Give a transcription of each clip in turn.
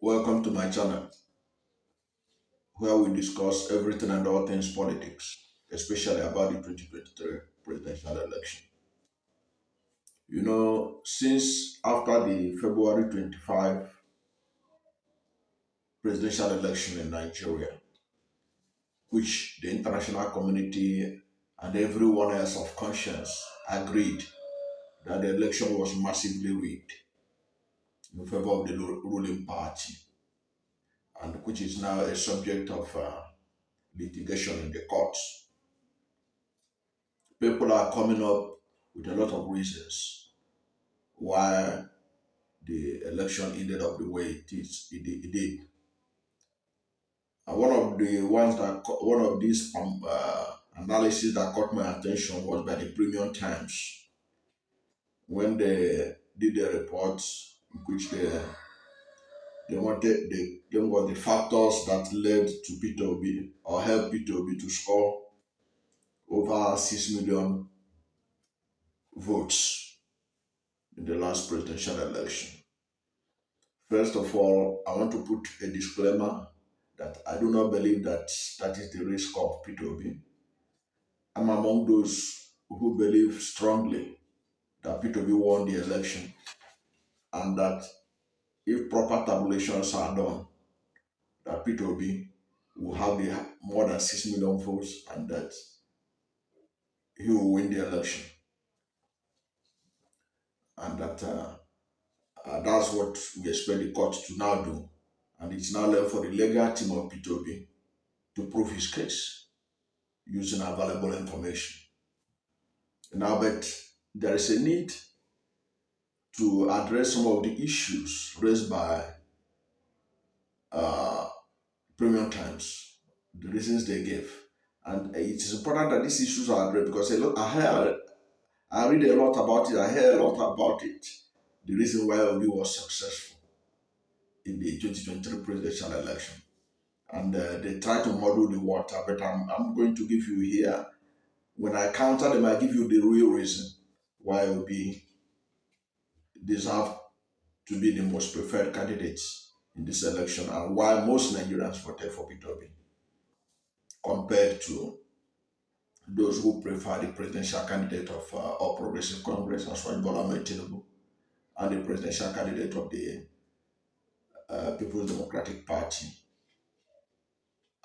Welcome to my channel where we discuss everything and all things politics, especially about the 2023 presidential election. Since after the February 25 presidential election in Nigeria, which the international community and everyone else of conscience agreed that the election was massively rigged in favor of the ruling party, and which is now a subject of litigation in the courts. People are coming up with a lot of reasons why the election ended up the way it did. And one of these analysis that caught my attention was by the Premium Times when they did the reports in which they wanted them was the factors that led to Peter Obi or helped Peter Obi to score over 6 million votes in the last presidential election. First of all, I want to put a disclaimer that I do not believe that that is the risk of Peter Obi. I'm among those who believe strongly that Peter Obi won the election and that if proper tabulations are done, that Peter Obi will have more than 6 million votes and that he will win the election. And that's what we expect the court to now do. And it's now left for the legal team of Peter Obi to prove his case using available information. Now, but there is a need to address some of the issues raised by Premium Times, the reasons they gave. And it is important that these issues are addressed because I read a lot about it, I hear a lot about it. The reason why Obi was successful in the 2023 presidential election. And they try to muddle the water, but I'm going to give you here, when I counter them, I give you the real reason why Obi deserve to be the most preferred candidates in this election and why most Nigerians voted for Peter Obi compared to those who prefer the presidential candidate of All Progressive Congress, as well as Tinubu, and the presidential candidate of the People's Democratic Party,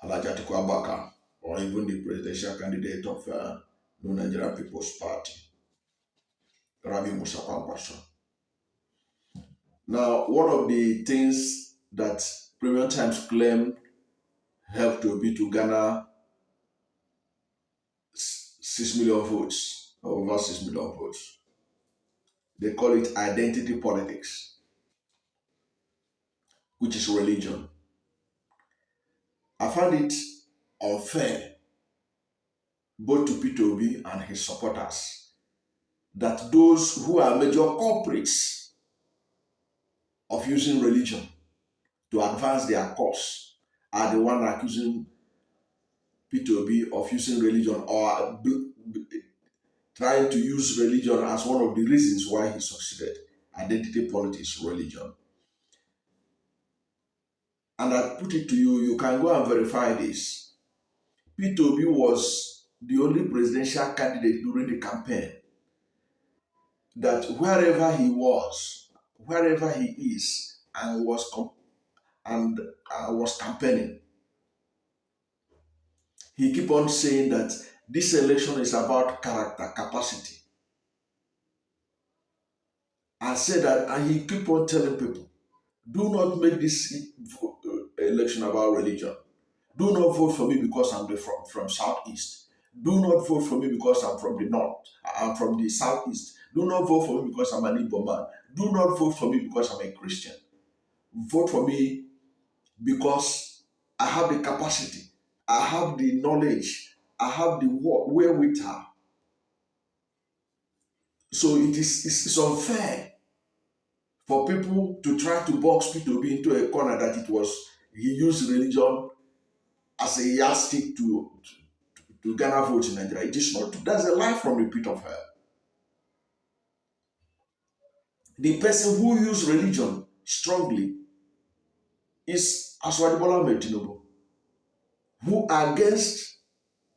Atiku, or even the presidential candidate of New Nigerian People's Party, Rabi Musa Kwankwaso. Now, one of the things that Premium Times claimed helped Obi to garner 6 million votes, or over 6 million votes, they call it identity politics, which is religion. I find it unfair, both to Peter Obi and his supporters, that those who are major culprits of using religion to advance their cause are the one accusing Peter Obi of using religion or trying to use religion as one of the reasons why he succeeded. Identity politics, religion. And I put it to you, you can go and verify this. Peter Obi was the only presidential candidate during the campaign that wherever he was, wherever he is, and was campaigning, he keep on saying that this election is about character, capacity. I said that, and he keep on telling people, do not make this election about religion. Do not vote for me because I'm from Southeast. Do not vote for me because I'm from the North. I'm from the Southeast. Do not vote for me because I'm an Igbo man. Do not vote for me because I'm a Christian. Vote for me because I have the capacity. I have the knowledge. I have the wherewithal. So it's unfair for people to try to box Peter Obi into a corner that he used religion as a yardstick to garner votes in Nigeria. It is not. That's a lie from the pit of hell. The person who used religion strongly is Aswadibola Tinubu, who against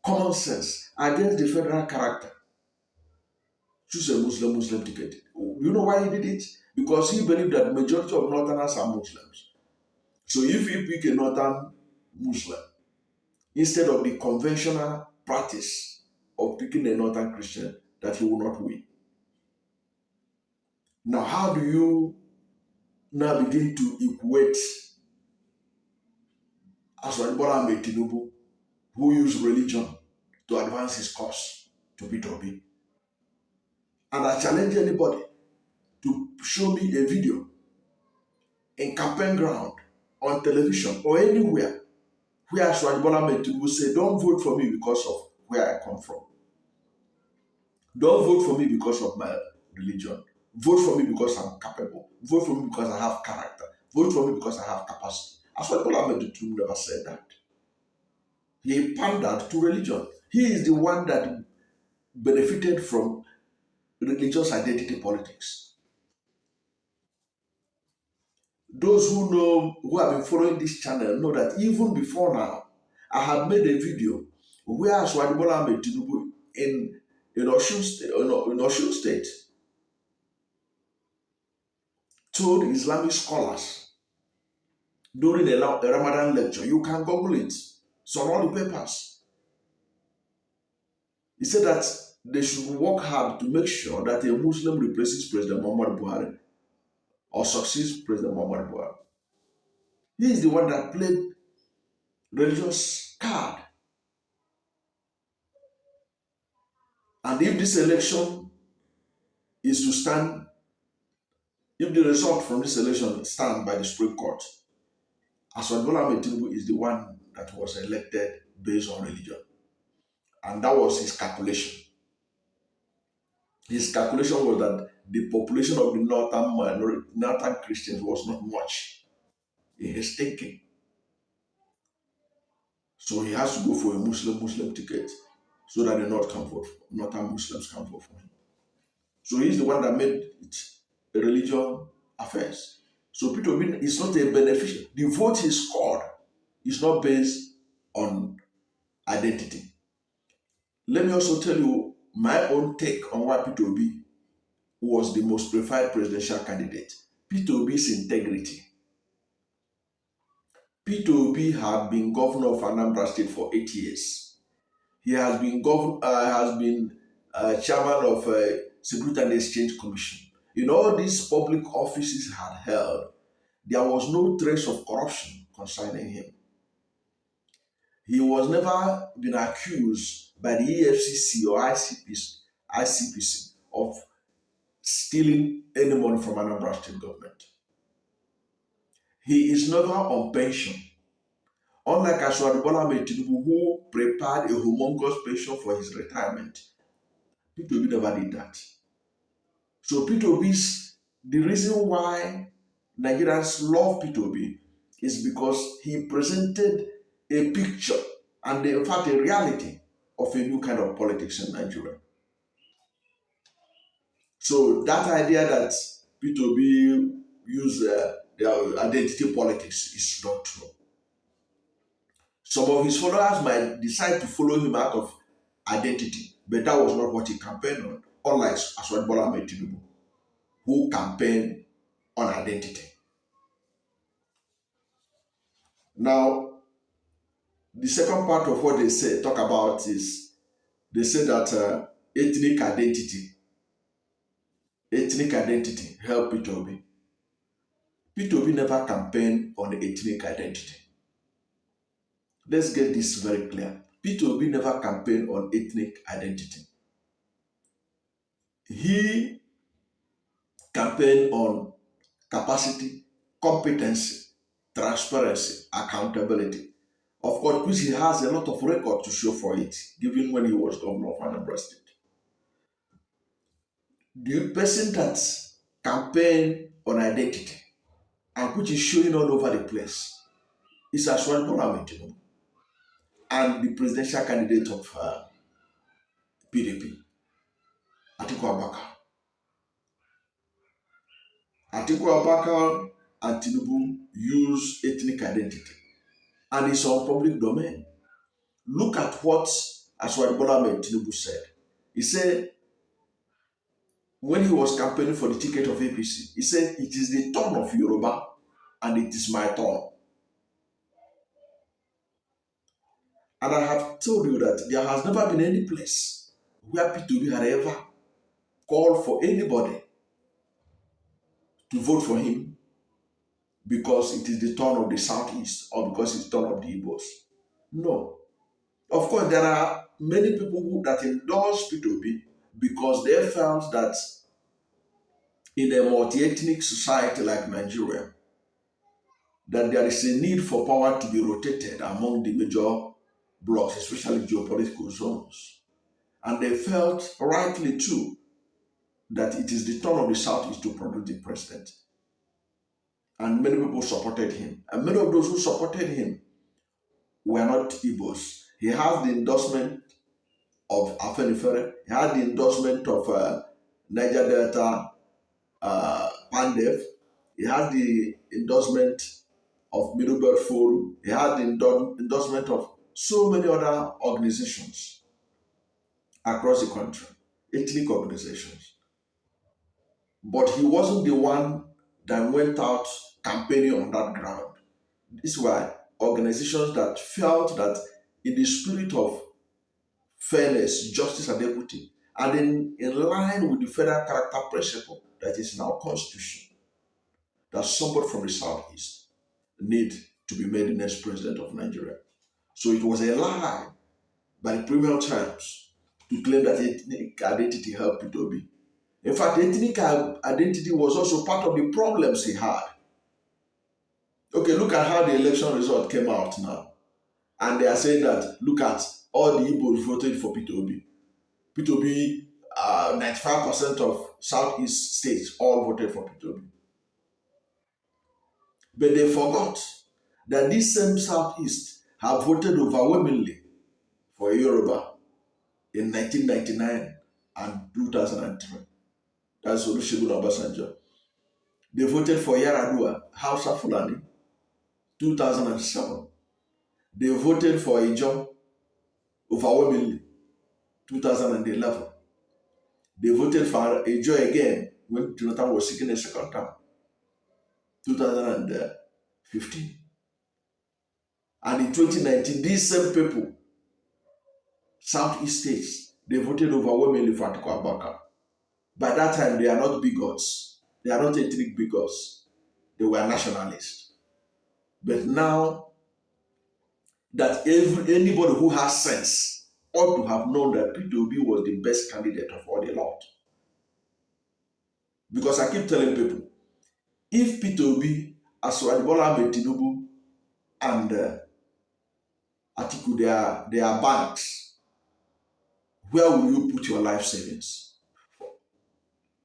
common sense, against the federal character, choose a Muslim ticket. You know why he did it? Because he believed that the majority of Northerners are Muslims. So if he pick a Northern Muslim, instead of the conventional practice of picking a Northern Christian, that he will not win. Now, how do you now begin to equate Aswadibola Tinubu, who used religion to advance his cause, to Peter Obi? And I challenge anybody to show me a video in campaign ground, on television, or anywhere where Aswadibola Tinubu say, don't vote for me because of where I come from. Don't vote for me because of my religion. Vote for me because I'm capable. Vote for me because I have character. Vote for me because I have capacity. Aswadibola Tinubu never said that. He pandered to religion. He is the one that benefited from religious identity politics. Those who know, who have been following this channel, know that even before now, I had made a video where Aswadibola Tinubu in Osun State told Islamic scholars during a Ramadan lecture, you can Google it, it's on all the papers. He said that they should work hard to make sure that a Muslim replaces President Muhammad Buhari or succeeds President Muhammad Buhari. He is the one that played religious card. And if this election is to stand, if the result from this election stands by the Supreme Court, Aswadibola Tinubu is the one that was elected based on religion. And that was his calculation. His calculation was that the population of the northern Christians was not much in his thinking. So he has to go for a Muslim ticket so that the northern Muslims can vote for him. So he's the one that made it a religion affairs. So Peter Obi is not a beneficiary. The vote he scored is not based on identity. Let me also tell you my own take on why Peter Obi was the most preferred presidential candidate. Peter Obi's integrity. Peter Obi had been governor of Anambra State for 8 years. He has been chairman of Security and Exchange Commission. In all these public offices he had held, there was no trace of corruption concerning him. He was never been accused by the EFCC or ICPC of stealing any money from Anambra State government. He is never on pension. Unlike Aswadibola Tinubu, who prepared a humongous pension for his retirement, Peter Obi never did that. So Peter Obi's, the reason why Nigerians love Peter Obi is because he presented a picture and in fact a reality of a new kind of politics in Nigeria. So that idea that Peter Obi used their identity politics is not true. Some of his followers might decide to follow him out of identity, but that was not what he campaigned on, unlike Aswadibola Tinubu, who campaigned on identity. Now, the second part of what they talk about is, they say that ethnic identity helped Peter Obi. Peter Obi never campaigned on ethnic identity. Let's get this very clear. Peter Obi never campaigned on ethnic identity. He campaigned on capacity, competency, transparency, accountability. Of course, which he has a lot of record to show for it, given when he was governor of Anambra State. The person that campaigned on identity and which is showing all over the place is Aswadibola Tinubu and the presidential candidate of PDP, Atiku Abubakar and Tinubu use ethnic identity, and it's on public domain. Look at what Asiwaju Bola Ahmed Tinubu said. He said when he was campaigning for the ticket of APC, he said it is the turn of Yoruba and it is my turn. And I have told you that there has never been any place where Peter Obi had ever called for anybody to vote for him because it is the turn of the Southeast or because it's the turn of the Igbos. No. Of course, there are many people that endorse Peter Obi because they felt that in a multi-ethnic society like Nigeria, that there is a need for power to be rotated among the major blocs, especially geopolitical zones. And they felt, rightly too, that it is the turn of the Southeast to produce the president. And many people supported him. And many of those who supported him were not Igbos. He has the endorsement of Afenifere. He had the endorsement of Niger Delta Pandef. He had the endorsement of Middleburg Forum. He had the endorsement of so many other organizations across the country, ethnic organizations. But he wasn't the one that went out campaigning on that ground. This is why organizations that felt that in the spirit of fairness, justice, and equity, and in line with the federal character principle that is in our constitution, that somebody from the Southeast need to be made the next president of Nigeria. So it was a lie by the premium times to claim that ethnic identity helped Peter Obi. In fact, ethnic identity was also part of the problems he had. Okay, look at how the election result came out now. And they are saying that, look at all the Igbos voted for Peter Obi. Peter Obi, 95% of Southeast states all voted for Peter Obi. But they forgot that this same Southeast have voted overwhelmingly for Yoruba in 1999 and 2003. That's Olusegun Obasanjo. They voted for Yaradua, Hausa Fulani, 2007. They voted for Ijaw overwhelmingly, 2011. They voted for Ijaw again when Jonathan was seeking a second term, 2015. And in 2019, these same people, Southeast states, they voted overwhelmingly for Atiku Abubakar. By that time, they are not bigots. They are not ethnic bigots. They were nationalists. But now that anybody who has sense ought to have known that Peter Obi was the best candidate of all the lot. Because I keep telling people, if Peter Obi, Asiwaju Bola Ahmed Tinubu, and Atiku, they are banks, where will you put your life savings?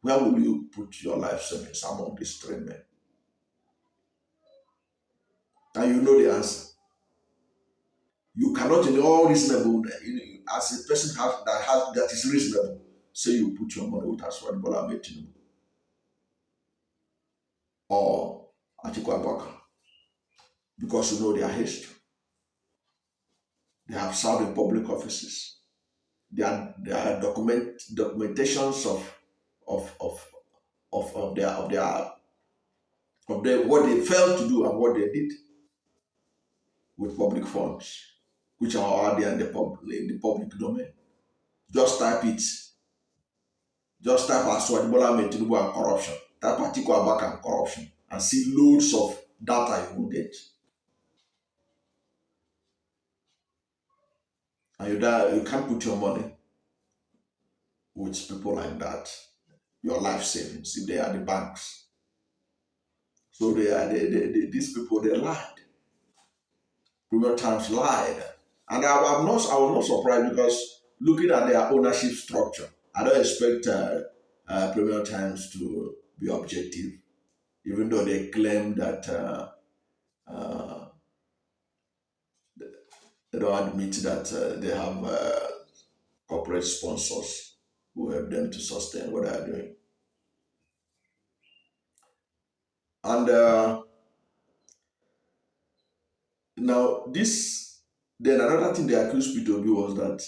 Where will you put your life savings among these three men? And you know the answer. You cannot, in all reasonable, as a person that is reasonable, say you put your money with Asiwaju Bola Ahmed Tinubu or Atiku Abubakar, because you know their history. They have served in public offices. There are documentations of their what they failed to do and what they did with public funds, which are already in the public domain. Just type it. Just type Asiwaju Bola Ahmed Tinubu and corruption. Type Atiku Abubakar and corruption, and see loads of data you will get. And you can't put your money with people like that. Your life savings, if they are the banks. So these people, they lied. Premier Times lied. And I was not surprised, because looking at their ownership structure, I don't expect Premier Times to be objective, even though they claim that they don't admit that they have corporate sponsors who help them to sustain what they are doing. And Now, then another thing they accused Peter Obi was that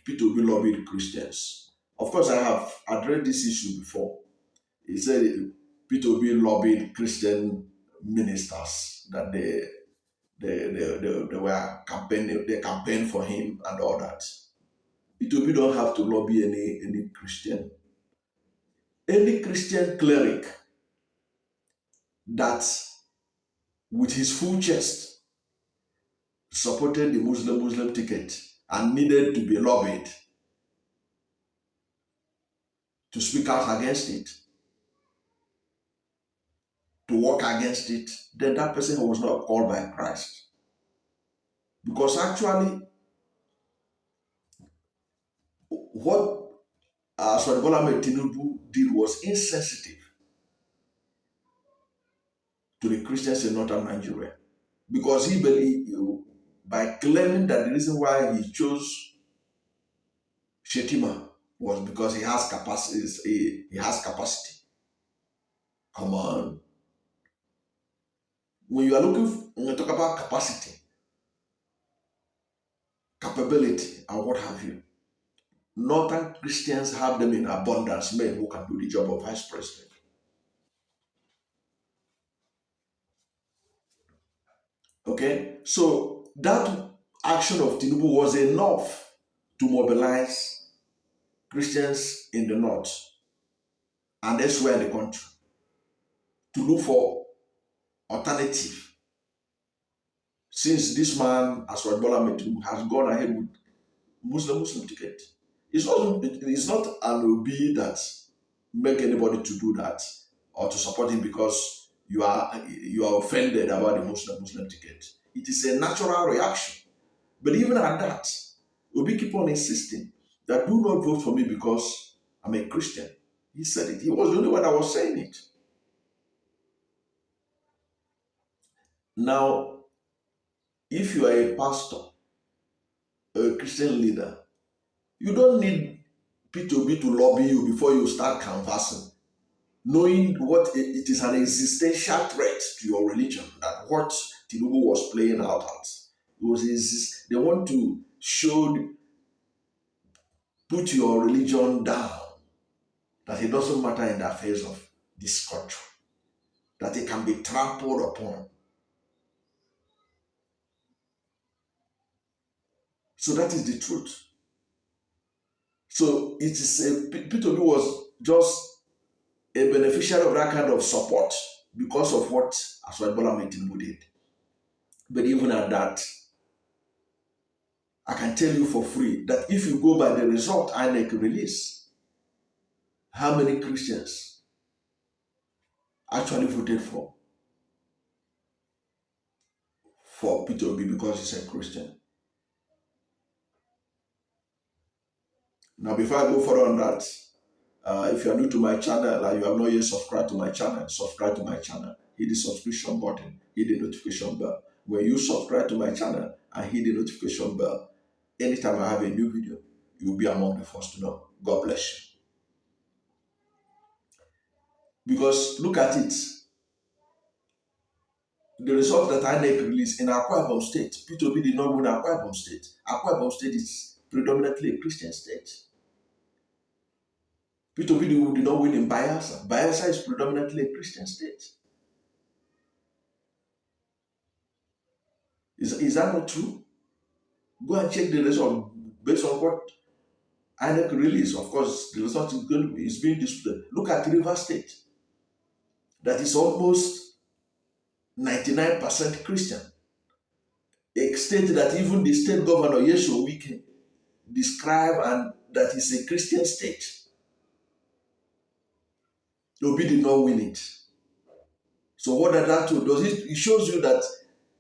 Peter Obi lobbied Christians. Of course, I have addressed this issue before. He said Peter Obi lobbied Christian ministers that they were campaigning, they campaigned for him and all that. Peter Obi don't have to lobby any Christian. Any Christian cleric that with his full chest supported the Muslim ticket and needed to be lobbied to speak out against it, to work against it, then that person was not called by Christ. Because actually, what Tinubu did was insensitive to the Christians in northern Nigeria. Because he believed, by claiming that the reason why he chose Shetima was because he has capacity. He has capacity. Come on. When you talk about capacity, capability, and what have you, northern Christians have them in abundance, men who can do the job of vice president. Okay, so that action of Tinubu was enough to mobilize Christians in the north and elsewhere in the country to look for alternative. Since this man, as Bola Tinubu, has gone ahead with Muslim ticket, it's not an Obi that make anybody to do that or to support him because you are offended about the Muslim ticket. It is a natural reaction. But even at that, Obi keep on insisting that do not vote for me because I'm a Christian. He said it. He was the only one that was saying it. Now, if you are a pastor, a Christian leader, you don't need Peter Obi to lobby you before you start canvassing, knowing what it is an existential threat to your religion, that what Tinubu was playing out at. They want to put your religion down, that it doesn't matter in the face of this country, that it can be trampled upon. So that is the truth. So Peter Obi was just a beneficiary of that kind of support because of what Bola Tinubu did. But even at that, I can tell you for free that if you go by the result INEC release, how many Christians actually voted for Peter Obi because he's a Christian. Now, before I go further on that, if you are new to my channel and you have not yet subscribed to my channel, subscribe to my channel. Hit the subscription button, hit the notification bell. When you subscribe to my channel and hit the notification bell, anytime I have a new video, you will be among the first to know. God bless you. Because look at it. The result that INEC released in Akwa Ibom State, Peter Obi did not win Akwa Ibom State. Akwa Ibom State is predominantly a Christian state. Peter Obi did not win in Bayelsa. Bayelsa is predominantly a Christian state. Is that not true? Go and check the result based on what INEC released. Of course, the result is being disputed. Look at Rivers State. That is almost 99% Christian. A state that even the state governor, Yeshu Wike, described and that is a Christian state. Obi did not win it. So what does that do? It shows you that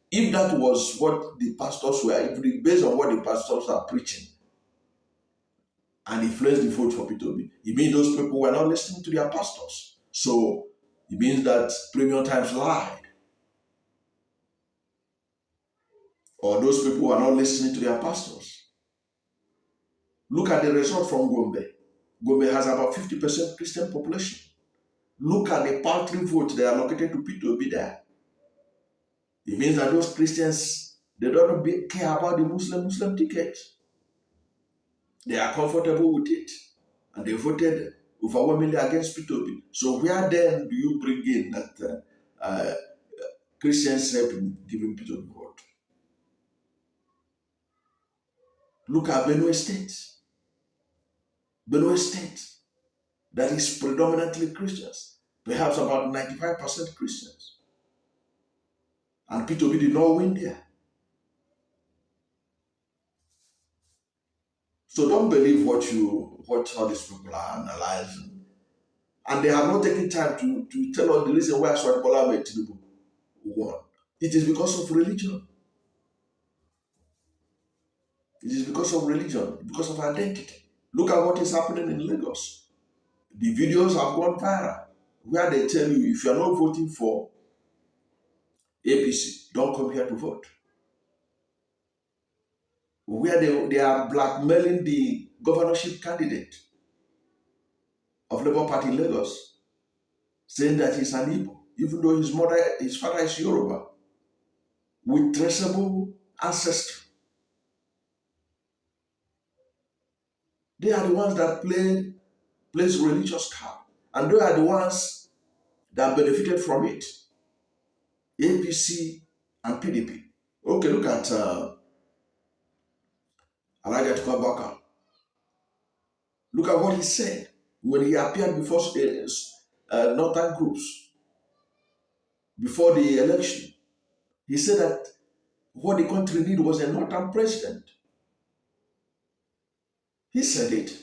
if that was what the pastors were, based on what the pastors are preaching, and influenced the vote for Peter Obi, it means those people were not listening to their pastors. So it means that Premium Times lied. Or those people are not listening to their pastors. Look at the result from Gombe. Gombe has about 50% Christian population. Look at the paltry vote they allocated to Peter Obi there. It means that those Christians, they don't care about the Muslim ticket. They are comfortable with it. And they voted overwhelmingly against Peter Obi. So where then do you bring in that Christians help in giving Peter Obi vote? Look at Benue State. Benue State, that is predominantly Christians, perhaps about 95% Christians. And Peter Obi did not win there. So don't believe what all these people are analyzing. And they have not taken time to tell us the reason why Bola Ahmed Tinubu won. It is because of religion. It is because of religion, because of identity. Look at what is happening in Lagos. The videos have gone viral where they tell you if you are not voting for APC, don't come here to vote. Where they are blackmailing the governorship candidate of Labour Party in Lagos, saying that he's an Igbo, even though his father is Yoruba, with traceable ancestry. They are the ones that plays religious card, and they are the ones that benefited from it. APC and PDP. Okay, look at Elijah Tukabaka. Look at what he said when he appeared before northern groups before the election. He said that what the country needed was a northern president. He said it.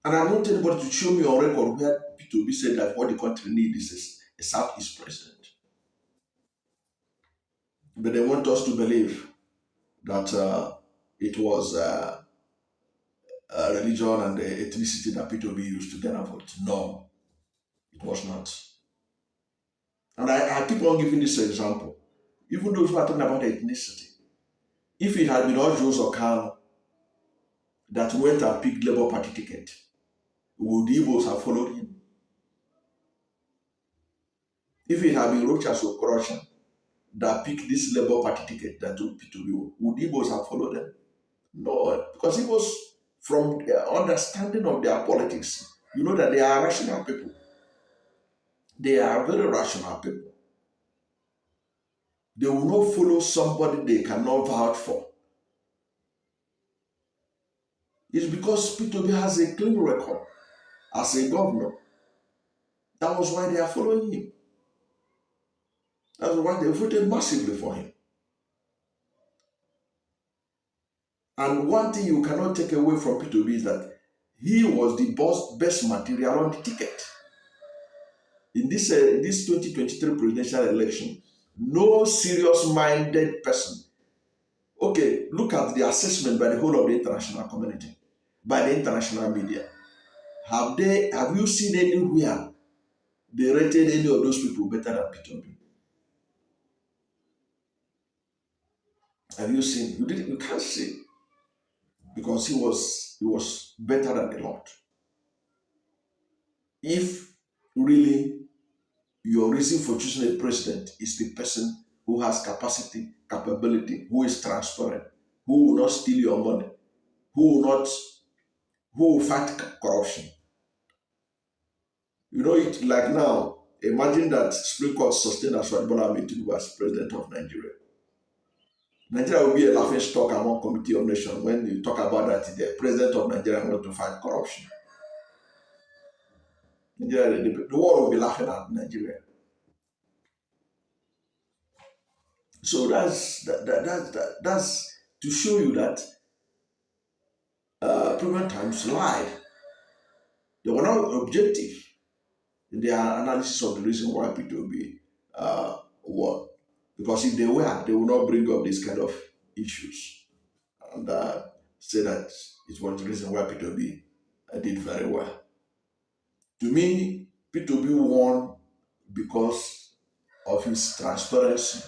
And I want anybody to show me on record where Peter Obi said that what the country needs is a Southeast president. But they want us to believe that it was religion and the ethnicity that Peter Obi used to get a vote. No, it was not. And I keep on giving this example. Even those who are talking about ethnicity, if it had been all Joes or Kano that went and picked Labour Party ticket, would the Igbos have followed him? If it had been Rochas or Korosha that picked this Labour Party ticket that took Peter Obi, would the Igbos have followed them? No, because it was from their understanding of their politics. You know that they are rational people. They are very rational people. They will not follow somebody they cannot vouch for. It's because Peter Obi has a clean record as a governor. That was why they are following him. That's why they voted massively for him. And one thing you cannot take away from Peter Obi is that he was the best material on the ticket. In this 2023 presidential election, no serious-minded person. Okay, look at the assessment by the whole of the international community, by the international media. Have you seen anywhere they rated any of those people better than Peter Obi? Have you seen? You can't see, because he was better than a lot. If really your reason for choosing a president is the person who has capacity, capability, who is transparent, who will not steal your money, who will fight corruption. You know it, like now, imagine that Supreme Court sustained Bola Ahmed Tinubu as president of Nigeria. Nigeria will be a laughing stock among Committee of Nations when you talk about that the president of Nigeria wants to fight corruption. Nigeria, the world will be laughing at Nigeria. So that's to show you that previous times lied. They were not objective in their analysis of the reason why Peter Obi won. Because if they were, they would not bring up this kind of issues and say that it was the reason why Peter Obi did very well. To me, Peter Obi won because of his transparency,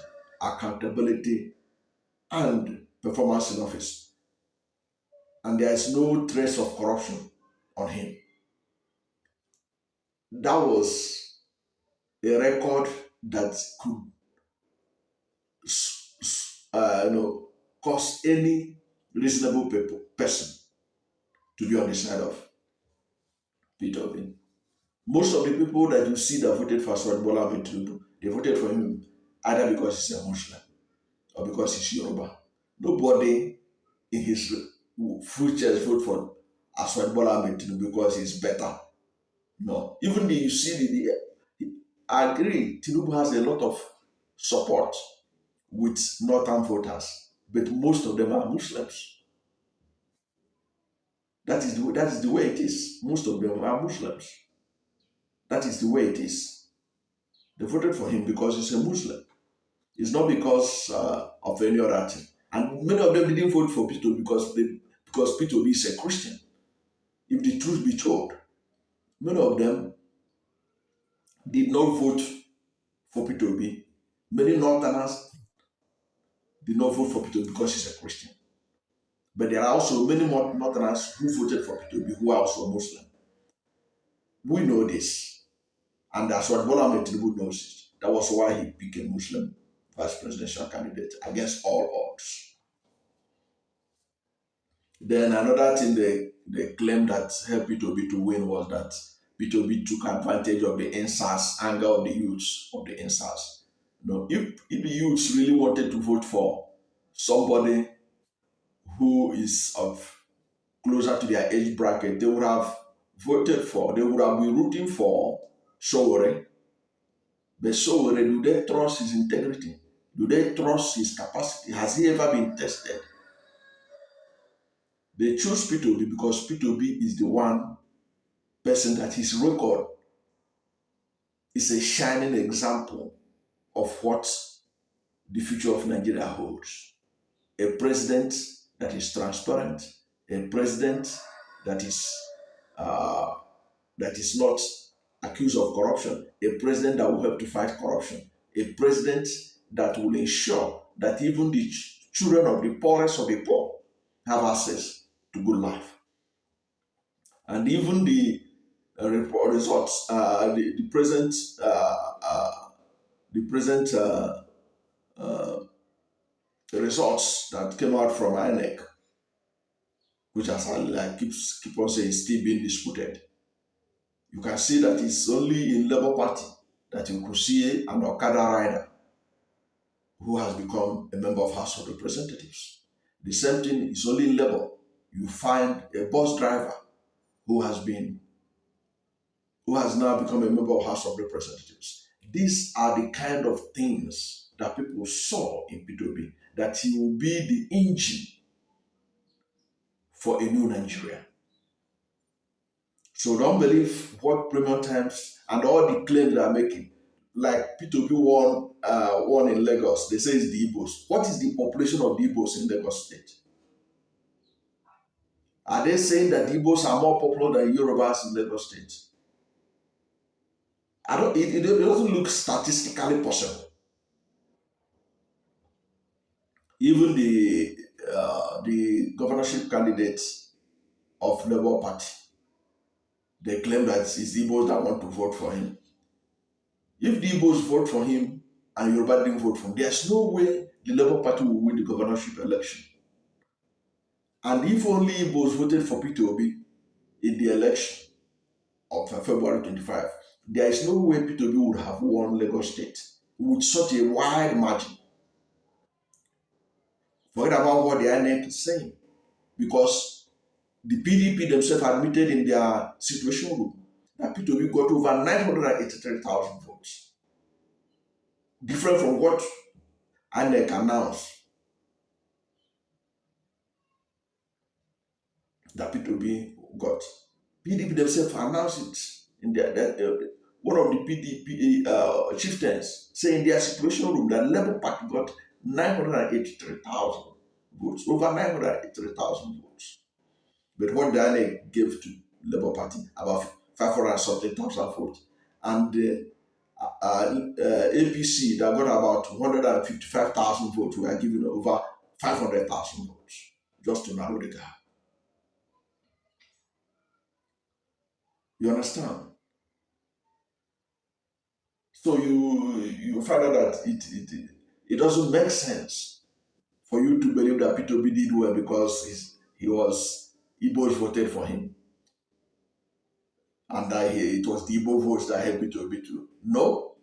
accountability, and performance in office. And there is no trace of corruption on him. That was a record that could you know, cause any reasonable person to be on the side of Peter Obi. Most of the people that you see that voted for Bola Ahmed Tinubu, they voted for him either because he's a Muslim or because he's Yoruba. Nobody in his full chest vote for Bola Ahmed Tinubu because he's better. No. Even the you see I agree, Tinubu has a lot of support with northern voters, but most of them are Muslims. That is the way it is. Most of them are Muslims. That is the way it is. They voted for him because he's a Muslim. It's not because of any other thing. And many of them didn't vote for Peter because Peter Obi is a Christian. If the truth be told, many of them did not vote for Peter Obi. Many Northerners did not vote for Peter Obi because he's a Christian. But there are also many more Northerners who voted for Peter Obi who are also Muslim. We know this. And that's what Bola Ahmed Tinubu knows it. That was why he became Muslim vice presidential candidate against all odds. Then another thing they claimed that helped Peter Obi to win was that Peter Obi took advantage of the NSAS anger of the youths of the NSAS. No, if the youths really wanted to vote for somebody who is of closer to their age bracket, they would have they would have been rooting for Sowore. But Sowore, do they trust his integrity? Do they trust his capacity? Has he ever been tested? They choose Peter Obi because Peter Obi is the one person that his record is a shining example of what the future of Nigeria holds. A president that is transparent, a president that uh, is not accused of corruption, a president that will help to fight corruption, a president that will ensure that even the children of the poorest of the poor have access to good life. And even the results, the present uh, results that came out from INEC, which as I keep on saying, is still being disputed. You can see that it's only in Labour Party that you could see an Okada rider who has become a member of House of Representatives. The same thing is only in Labour. You find a bus driver who has now become a member of House of Representatives. These are the kind of things that people saw in Peter Obi, that he will be the engine for a new Nigeria. So don't believe what Premium Times and all the claims they are making. Like Peter Obi won in Lagos, they say it's the Igbos. What is the population of the Igbos in Lagos State? Are they saying that the Igbos are more popular than Yorubas in Lagos State? It doesn't look statistically possible. Even the governorship candidates of Labour Party, they claim that it's the Igbos that want to vote for him. If the Igbos vote for him and Yoruba didn't vote for him, there's no way the Labour Party will win the governorship election. And if only Igbos voted for Peter Obi in the election of February 25, there is no way Peter Obi would have won Lagos State with such a wide margin. Forget about what the INEC is saying, because the PDP themselves admitted in their situation room that Peter Obi got over 983,000 votes. Different from what INEC announced that Peter Obi got. PDP themselves announced it in one of the PDP chieftains saying in their situation room that Labour Party got 983,000 votes, over 983,000 votes. But what Diane gave to Labour Party, about 500 something thousand votes, and the APC that got about 155,000 votes were given over 500,000 votes, just to narrow the gap. You understand? So you find out that It doesn't make sense for you to believe that Peter Obi did well because Igbos voted for him, and that it was the Igbo votes that helped Peter Obi to. No,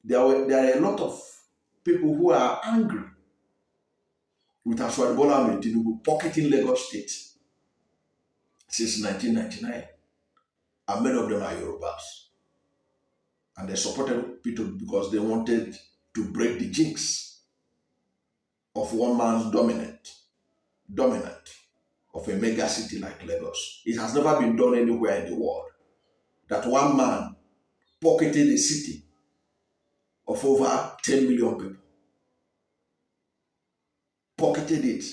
there are a lot of people who are angry with Asiwaju Bola Ahmed Tinubu pocketing Lagos State since 1999, and many of them are Yorubas. And they supported Peter because they wanted to break the jinx of one man's dominant of a mega city like Lagos. It has never been done anywhere in the world that one man pocketed a city of over 10 million people. Pocketed it.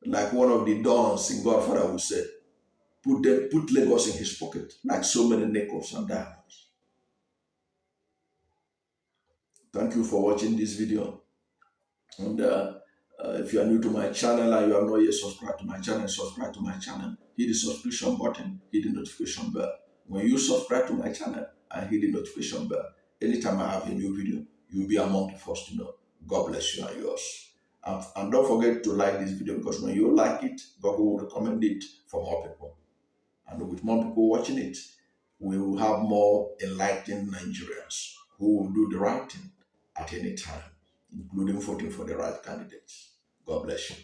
Like one of the dons in Godfather would say, put Lagos in his pocket, like so many nickels and diamonds. Thank you for watching this video. And if you are new to my channel and you have not yet subscribed to my channel, subscribe to my channel. Hit the subscription button, hit the notification bell. When you subscribe to my channel and hit the notification bell, anytime I have a new video, you will be among the first to know. God bless you and yours. And don't forget to like this video, because when you like it, God will recommend it for more people. And with more people watching it, we will have more enlightened Nigerians who will do the right thing at any time, including voting for the right candidates. God bless you.